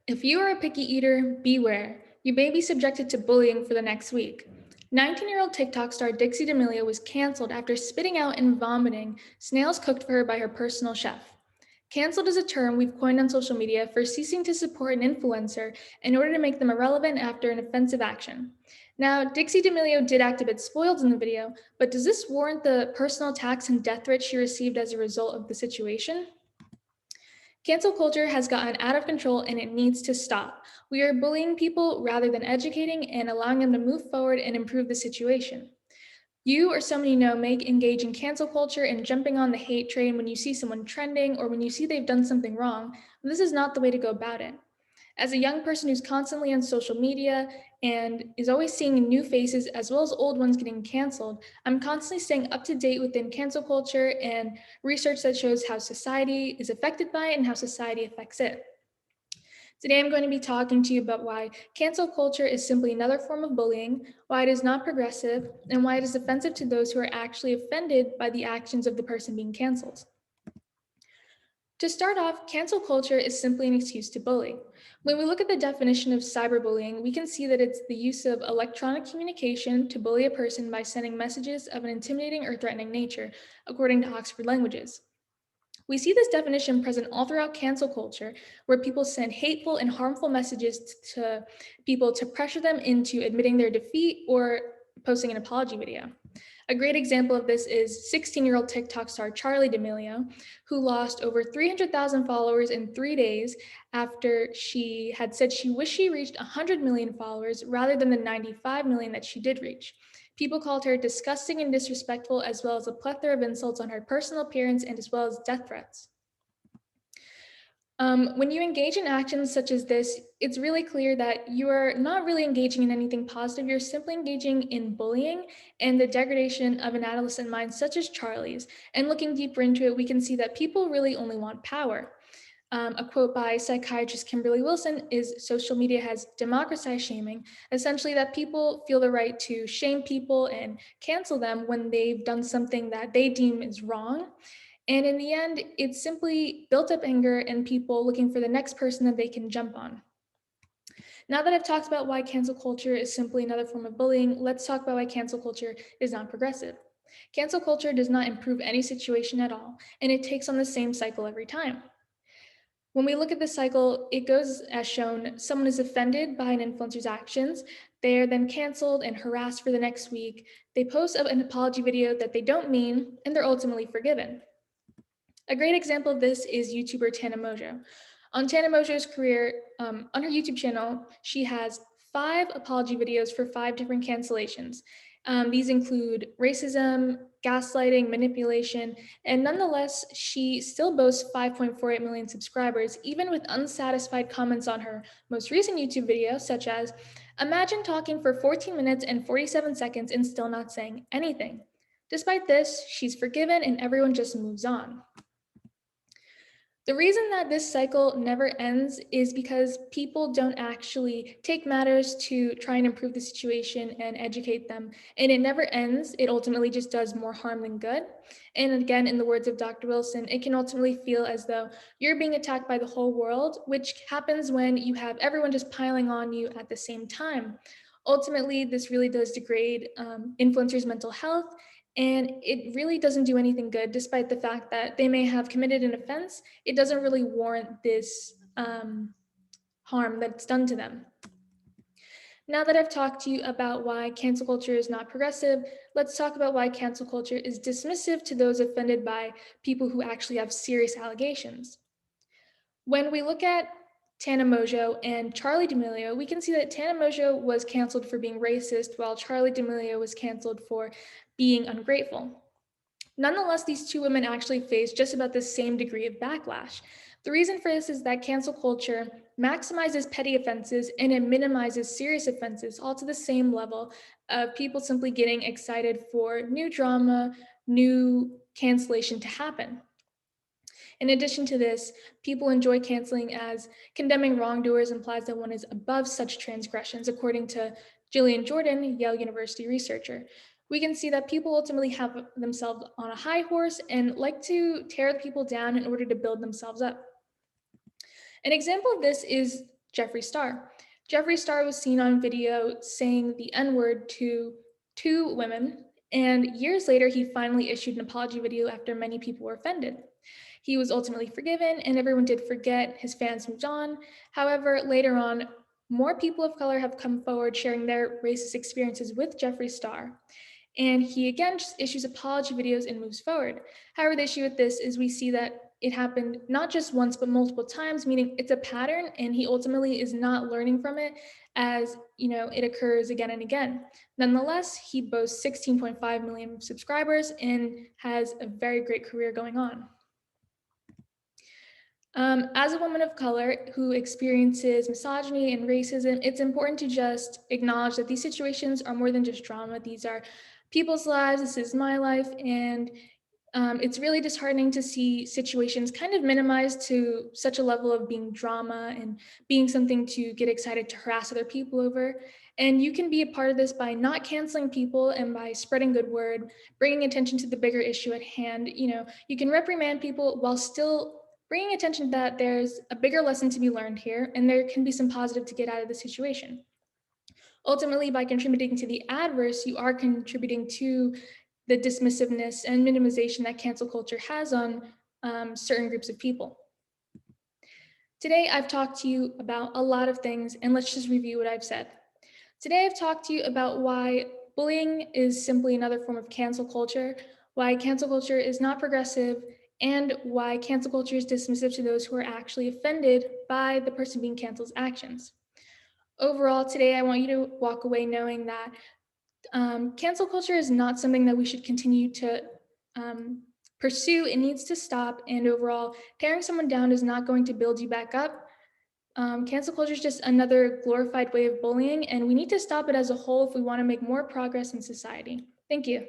If you are a picky eater, beware. You may be subjected to bullying for the next week. 19-year-old TikTok star Dixie D'Amelio was canceled after spitting out and vomiting snails cooked for her by her personal chef. Canceled is a term we've coined on social media for ceasing to support an influencer in order to make them irrelevant after an offensive action. Now, Dixie D'Amelio did act a bit spoiled in the video, but does this warrant the personal attacks and death threats she received as a result of the situation? Cancel culture has gotten out of control and it needs to stop. We are bullying people rather than educating and allowing them to move forward and improve the situation. You or someone you know may engage in cancel culture and jumping on the hate train when you see someone trending or when you see they've done something wrong. This is not the way to go about it. As a young person who's constantly on social media and is always seeing new faces as well as old ones getting canceled, I'm constantly staying up to date within cancel culture and research that shows how society is affected by it and how society affects it. Today, I'm going to be talking to you about why cancel culture is simply another form of bullying, why it is not progressive, and why it is offensive to those who are actually offended by the actions of the person being canceled. To start off, cancel culture is simply an excuse to bully. When we look at the definition of cyberbullying, we can see that it's the use of electronic communication to bully a person by sending messages of an intimidating or threatening nature, according to Oxford Languages. We see this definition present all throughout cancel culture, where people send hateful and harmful messages to people to pressure them into admitting their defeat or posting an apology video. A great example of this is 16-year-old TikTok star Charlie D'Amelio, who lost over 300,000 followers in 3 days after she had said she wished she reached 100 million followers rather than the 95 million that she did reach. People called her disgusting and disrespectful, as well as a plethora of insults on her personal appearance and as well as death threats. When you engage in actions such as this, it's really clear that you are not really engaging in anything positive. You're simply engaging in bullying and the degradation of an adolescent mind, such as Charlie's. And looking deeper into it, we can see that people really only want power. A quote by psychiatrist Kimberly Wilson is social media has democratized shaming, essentially, that people feel the right to shame people and cancel them when they've done something that they deem is wrong. And in the end, it's simply built up anger and people looking for the next person that they can jump on. Now that I've talked about why cancel culture is simply another form of bullying, let's talk about why cancel culture is not progressive. Cancel culture does not improve any situation at all, and it takes on the same cycle every time. When we look at the cycle, it goes as shown. Someone is offended by an influencer's actions. They are then canceled and harassed for the next week. They post an apology video that they don't mean, and they're ultimately forgiven. A great example of this is YouTuber Tana Mojo. On Tana Mojo's career, on her YouTube channel, she has 5 apology videos for 5 different cancellations. These include racism, gaslighting, manipulation, and nonetheless, she still boasts 5.48 million subscribers, even with unsatisfied comments on her most recent YouTube video, such as, "Imagine talking for 14 minutes and 47 seconds and still not saying anything." Despite this, she's forgiven and everyone just moves on. The reason that this cycle never ends is because people don't actually take matters to try and improve the situation and educate them. And it never ends. It ultimately just does more harm than good. And again, in the words of Dr. Wilson, it can ultimately feel as though you're being attacked by the whole world, which happens when you have everyone just piling on you at the same time. Ultimately, this really does degrade influencers' mental health, and it really doesn't do anything good, despite the fact that they may have committed an offense. It doesn't really warrant this harm that's done to them. Now that I've talked to you about why cancel culture is not progressive, let's talk about why cancel culture is dismissive to those offended by people who actually have serious allegations. When we look at Tana Mojo and Charlie D'Amelio, we can see that Tana Mojo was canceled for being racist, while Charlie D'Amelio was canceled for being ungrateful. Nonetheless, these two women actually face just about the same degree of backlash. The reason for this is that cancel culture maximizes petty offenses and it minimizes serious offenses, all to the same level of people simply getting excited for new drama, new cancellation to happen. In addition to this, people enjoy canceling as condemning wrongdoers implies that one is above such transgressions, according to Jillian Jordan, Yale University researcher. We can see that people ultimately have themselves on a high horse and like to tear people down in order to build themselves up. An example of this is Jeffree Star. Jeffree Star was seen on video saying the N-word to two women, and years later, he finally issued an apology video after many people were offended. He was ultimately forgiven, and everyone did forget. His fans moved on. However, later on, more people of color have come forward sharing their racist experiences with Jeffree Star. And he again just issues apology videos and moves forward. However, the issue with this is we see that it happened not just once, but multiple times, meaning it's a pattern, and he ultimately is not learning from it as it occurs again and again. Nonetheless, he boasts 16.5 million subscribers and has a very great career going on. As a woman of color who experiences misogyny and racism, it's important to just acknowledge that these situations are more than just drama. These are people's lives. This is my life. And it's really disheartening to see situations kind of minimized to such a level of being drama and being something to get excited to harass other people over. And you can be a part of this by not canceling people and by spreading good word, bringing attention to the bigger issue at hand. You can reprimand people while still bringing attention that there's a bigger lesson to be learned here and there can be some positive to get out of the situation. Ultimately, by contributing to the adverse, you are contributing to the dismissiveness and minimization that cancel culture has on certain groups of people. Today, I've talked to you about a lot of things, and let's just review what I've said. Today, I've talked to you about why bullying is simply another form of cancel culture, why cancel culture is not progressive, and why cancel culture is dismissive to those who are actually offended by the person being canceled's actions. Overall, today, I want you to walk away knowing that cancel culture is not something that we should continue to pursue. It needs to stop. And overall, tearing someone down is not going to build you back up. Cancel culture is just another glorified way of bullying, and we need to stop it as a whole if we want to make more progress in society. Thank you.